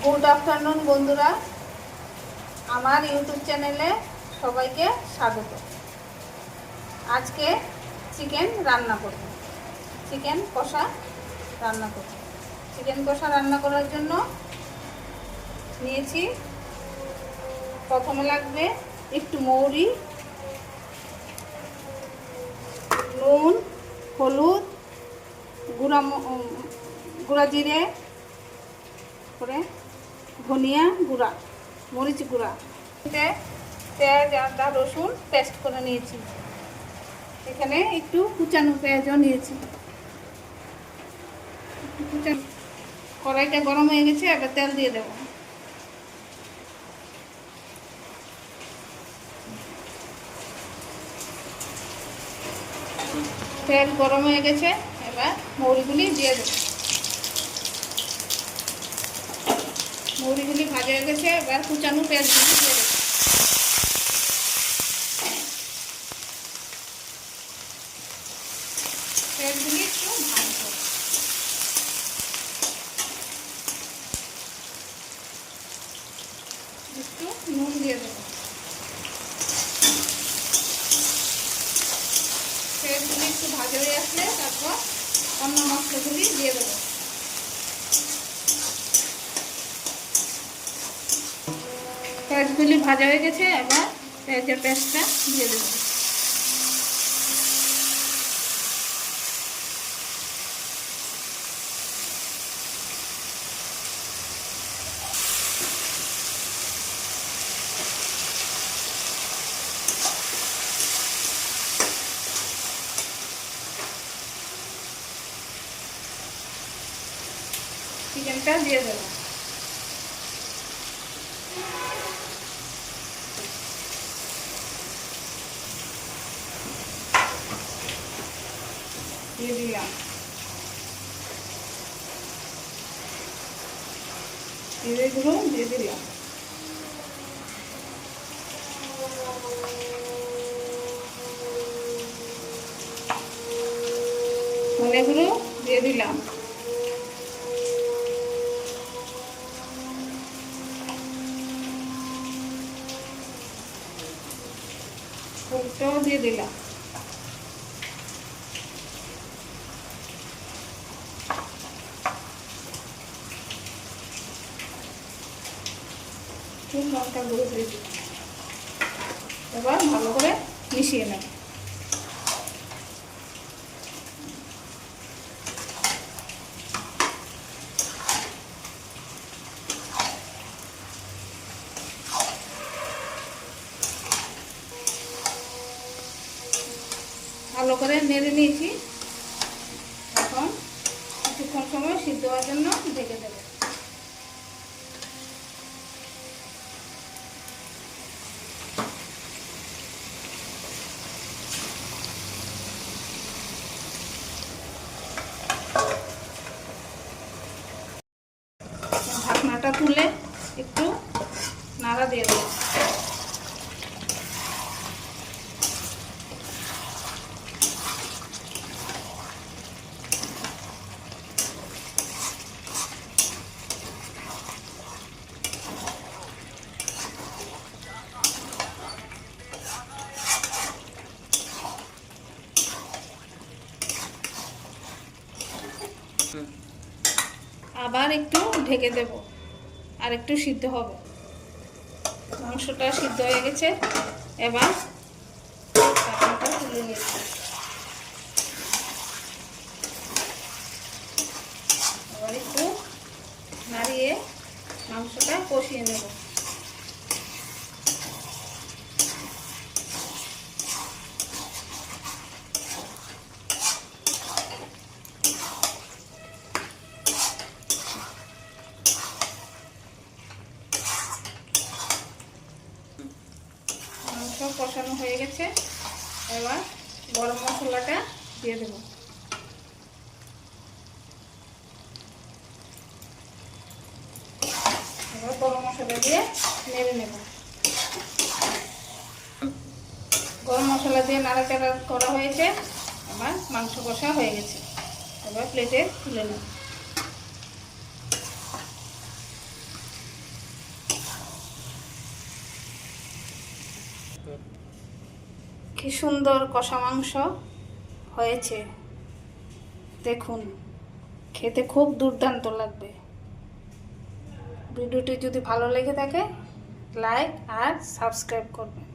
Good afternoon বন্ধুরা, আমার YouTube চ্যানেলে সবাইকে স্বাগত। আজকে চিকেন রান্না করব, চিকেন কষা রান্না করব। চিকেন কষা রান্না করার জন্য নিয়েছি, প্রথমে লাগবে একটু মৌরি, নুন, হলুদ, গুঁড়া জিরে, করে ধনিয়া গুঁড়া, মরিচ গুঁড়া, পেঁয়াজ, আদা, রসুন পেস্ট করে নিয়েছি। এখানে একটু কুচানো পেঁয়াজও নিয়েছি। কড়াইটা গরম হয়ে গেছে, এবার তেল দিয়ে দেব। তেল গরম হয়ে গেছে, এবার মৌরিগুলি দিয়ে দেব। মৌরিগুলি ভাজা হয়ে গেছে, এবার কুচানো পেঁয়াজগুলি দিয়ে দেব। পেঁয়াজগুলি একটু ভাজবো। একটু নুন দিয়ে দেবো। পেঁয়াজগুলি একটু ভাজা হয়ে আসলে তারপর অন্য মশলাগুলি দিয়ে দেবো। পেঁয়াজগুলি ভাজা হয়ে গেছে, এবার পেঁয়াজের পেস্টটা দিয়ে দেবো। চিকেনটা দিয়ে দেবো। দিয়ে দিলাম জিরে গুঁড়ো, দিয়ে দিলাম ধনে গুঁড়ো, দিয়ে দিলাম হলুদটাও দিয়ে দিলাম। লঙ্কা গুঁড়ো দিয়ে দিলাম। এবার ভালো করে মিশিয়ে নেব। ভালো করে নেড়ে নিয়েছি, এখন কিছুক্ষণ সময় সিদ্ধ হওয়ার জন্য ঢেকে দেবো। ঢাকনাটা তুলে একটু নাড়া দিয়ে দেবো। আবার একটু ঢেকে দেব, আর একটু সিদ্ধ হবে। মাংসটা সিদ্ধ হয়ে গেছে, এবার ঢাকনাটা তুলে নিচ্ছি। আবার একটু নাড়িয়ে মাংসটা কষিয়ে নেব। মাংস কষানো হয়ে গেছে, এবার গরম মশলাটা দিয়ে দেব। এবার গরম মশলা দিয়ে নেড়ে নেব। গরম মশলা দিয়ে নাড়াচাড়া করা হয়েছে, আমার মাংস কষা হয়ে গেছে। এবার প্লেটে তুলে নেব। কি সুন্দর কষা মাংস হয়েছে, দেখুন খেতে খুব দুর্দান্ত লাগবে। ভিডিওটি যদি ভালো লেগে থাকে লাইক আর সাবস্ক্রাইব করবেন।